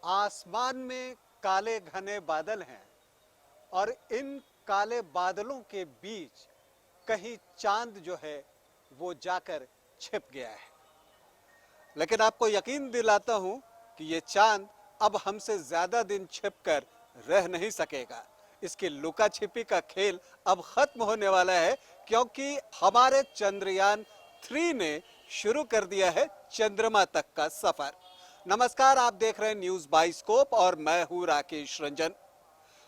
आसमान में काले घने बादल हैं और इन काले बादलों के बीच कहीं चांद जो है वो जाकर छिप गया है। लेकिन आपको यकीन दिलाता हूं कि ये चांद अब हमसे ज्यादा दिन छिपकर रह नहीं सकेगा। इसकी लुका छिपी का खेल अब खत्म होने वाला है, क्योंकि हमारे चंद्रयान 3 ने शुरू कर दिया है चंद्रमा तक का सफर। नमस्कार, आप देख रहे हैं न्यूज बाइस्कोप और मैं हूं राकेश रंजन।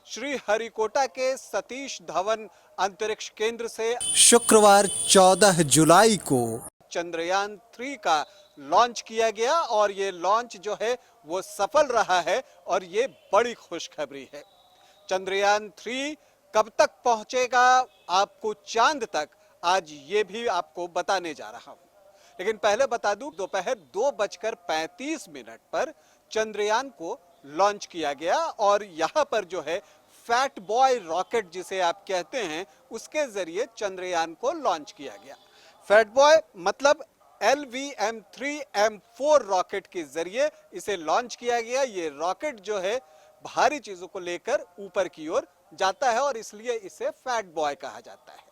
श्री हरिकोटा के सतीश धवन अंतरिक्ष केंद्र से शुक्रवार 14 जुलाई को चंद्रयान 3 का लॉन्च किया गया और ये लॉन्च जो है वो सफल रहा है और ये बड़ी खुशखबरी है। चंद्रयान 3 कब तक पहुंचेगा आपको चांद तक, आज ये भी आपको बताने जा रहा हूं। लेकिन पहले बता दूं, दोपहर 2:35 पर चंद्रयान को लॉन्च किया गया और यहां पर जो है फैट बॉय रॉकेट जिसे आप कहते हैं, उसके जरिए चंद्रयान को लॉन्च किया गया। फैट बॉय मतलब LVM-3M4 रॉकेट के जरिए इसे लॉन्च किया गया। ये रॉकेट जो है भारी चीजों को लेकर ऊपर की ओर जाता है और इसलिए इसे फैट बॉय कहा जाता है।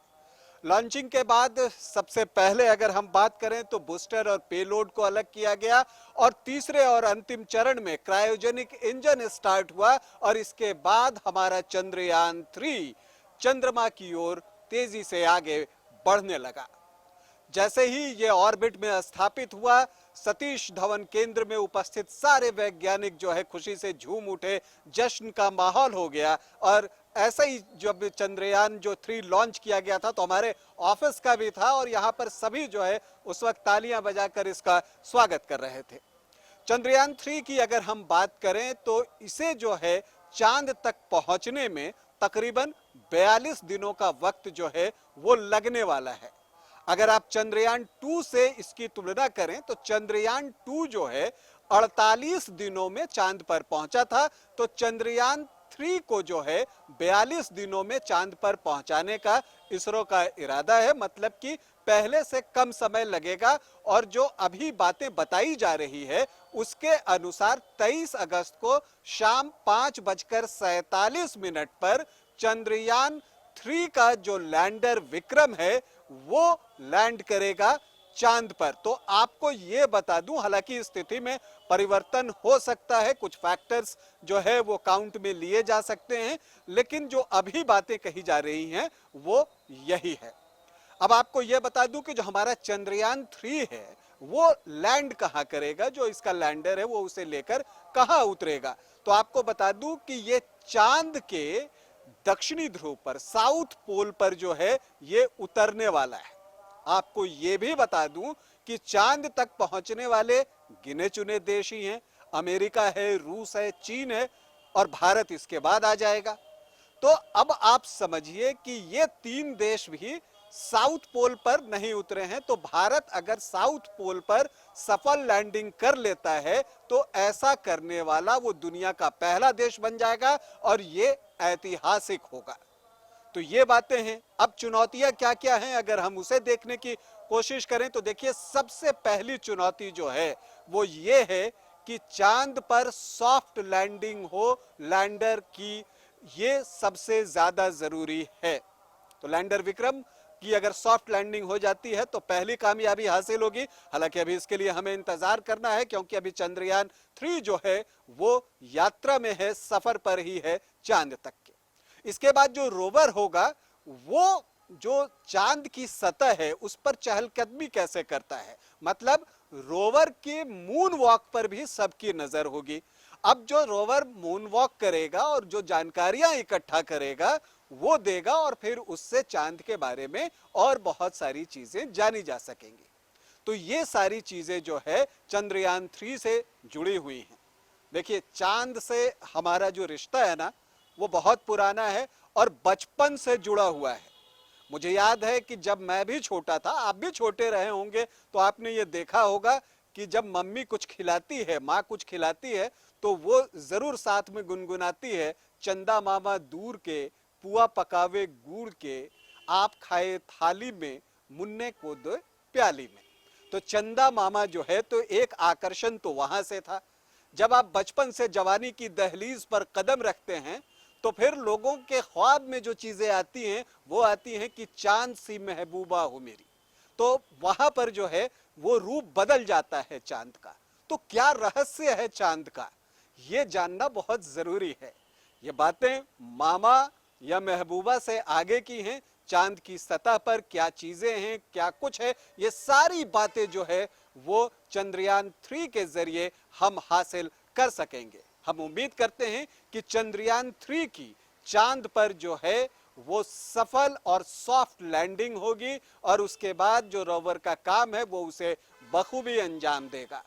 लॉन्चिंग के बाद सबसे पहले अगर हम बात करें तो बूस्टर और पेलोड को अलग किया गया और तीसरे और अंतिम चरण में क्रायोजेनिक इंजन स्टार्ट हुआ और इसके बाद हमारा चंद्रयान 3 चंद्रमा की ओर तेजी से आगे बढ़ने लगा। जैसे ही ये ऑर्बिट में स्थापित हुआ, सतीश धवन केंद्र में उपस्थित सारे वैज्ञानिक जो है खुशी से झूम उठे, जश्न का माहौल हो गया। और ऐसा ही जब चंद्रयान जो 3 लॉन्च किया गया था तो हमारे ऑफिस का भी था और यहाँ पर सभी जो है उस वक्त तालियां बजाकर इसका स्वागत कर रहे थे। चंद्रयान 3 की अगर हम बात करें तो इसे जो है चांद तक पहुंचने में तकरीबन 42 दिनों का वक्त जो है वो लगने वाला है। अगर आप चंद्रयान 2 से इसकी तुलना करें तो चंद्रयान 2 जो है 48 दिनों में चांद पर पहुंचा था, तो चंद्रयान 3 को जो है 42 दिनों में चांद पर पहुंचाने का इसरो का इरादा है। मतलब कि पहले से कम समय लगेगा और जो अभी बातें बताई जा रही है उसके अनुसार 23 अगस्त को शाम 5:47 पर चंद्रयान 3 का जो लैंडर विक्रम है वो लैंड करेगा चांद पर। तो आपको ये बता दूं, हालांकि इस स्थिति में परिवर्तन हो सकता है, कुछ फैक्टर्स जो है वो काउंट में लिए जा सकते हैं, लेकिन जो अभी बातें कही जा रही हैं वो यही है। अब आपको यह बता दूं कि जो हमारा चंद्रयान 3 है वो लैंड कहां करेगा, जो इसका लैंडर है वो उसे लेकर कहां उतरेगा। तो आपको बता दूं कि ये चांद के दक्षिणी ध्रुव पर, साउथ पोल पर जो है ये उतरने वाला है। आपको ये भी बता दूं कि चांद तक पहुंचने वाले गिने चुने देश ही हैं। अमेरिका है, रूस है, चीन है और भारत इसके बाद आ जाएगा। तो अब आप समझिए कि ये 3 देश भी साउथ पोल पर नहीं उतरे हैं। तो भारत अगर साउथ पोल पर सफल लैंडिंग कर लेता है तो ऐसा करने वाला वो दुनिया का पहला देश बन जाएगा और ये ऐतिहासिक होगा। तो ये बातें हैं। अब चुनौतियां क्या क्या हैं अगर हम उसे देखने की कोशिश करें तो देखिए, सबसे पहली चुनौती जो है वो ये है कि चांद पर सॉफ्ट लैंडिंग हो लैंडर की, ये सबसे ज्यादा जरूरी है। तो लैंडर विक्रम की अगर सॉफ्ट लैंडिंग हो जाती है तो पहली कामयाबी हासिल होगी। हालांकि अभी इसके लिए हमें इंतजार करना है, क्योंकि अभी चंद्रयान 3 जो है वो यात्रा में है, सफर पर ही है चांद तक के। इसके बाद जो रोवर होगा वो जो चांद की सतह है उस पर चहलकदमी कैसे करता है, मतलब रोवर के मून वॉक पर भी सबकी नजर होगी। अब जो रोवर मून वॉक करेगा और जो जानकारियां इकट्ठा करेगा वो देगा और फिर उससे चांद के बारे में और बहुत सारी चीजें जानी जा सकेंगी। तो ये सारी चीजें जो है चंद्रयान 3 से जुड़ी हुई हैं। देखिए, चांद से हमारा जो रिश्ता है ना वो बहुत पुराना है और बचपन से जुड़ा हुआ है। मुझे याद है कि जब मैं भी छोटा था, आप भी छोटे रहे होंगे, तो आपने ये देखा होगा कि जब मम्मी कुछ खिलाती है, माँ कुछ खिलाती है, तो वो जरूर साथ में गुनगुनाती है, चंदा मामा दूर के, पुआ पकावे गुड़ के, आप खाए थाली में, मुन्ने को दो प्याली में। तो चंदा मामा जो है तो एक आकर्षण तो वहां से था। जब आप बचपन से जवानी की दहलीज पर कदम रखते हैं तो फिर लोगों के ख्वाब में जो चीजें आती हैं वो आती हैं कि चांद सी महबूबा हो मेरी। तो वहां पर जो है वो रूप बदल जाता है चांद का। तो क्या रहस्य है चांद का, ये जानना बहुत जरूरी है। ये बातें मामा या महबूबा से आगे की हैं। चांद की सतह पर क्या चीजें हैं, क्या कुछ है, ये सारी बातें जो है वो चंद्रयान 3 के जरिए हम हासिल कर सकेंगे। हम उम्मीद करते हैं कि चंद्रयान 3 की चांद पर जो है वो सफल और सॉफ्ट लैंडिंग होगी और उसके बाद जो रोवर का काम है वो उसे बखूबी अंजाम देगा।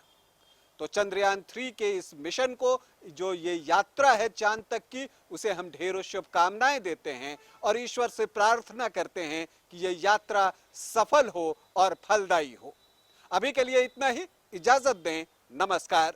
तो चंद्रयान 3 के इस मिशन को, जो ये यात्रा है चांद तक की, उसे हम ढेरों शुभकामनाएं देते हैं और ईश्वर से प्रार्थना करते हैं कि ये यात्रा सफल हो और फलदायी हो। अभी के लिए इतना ही, इजाजत दें, नमस्कार।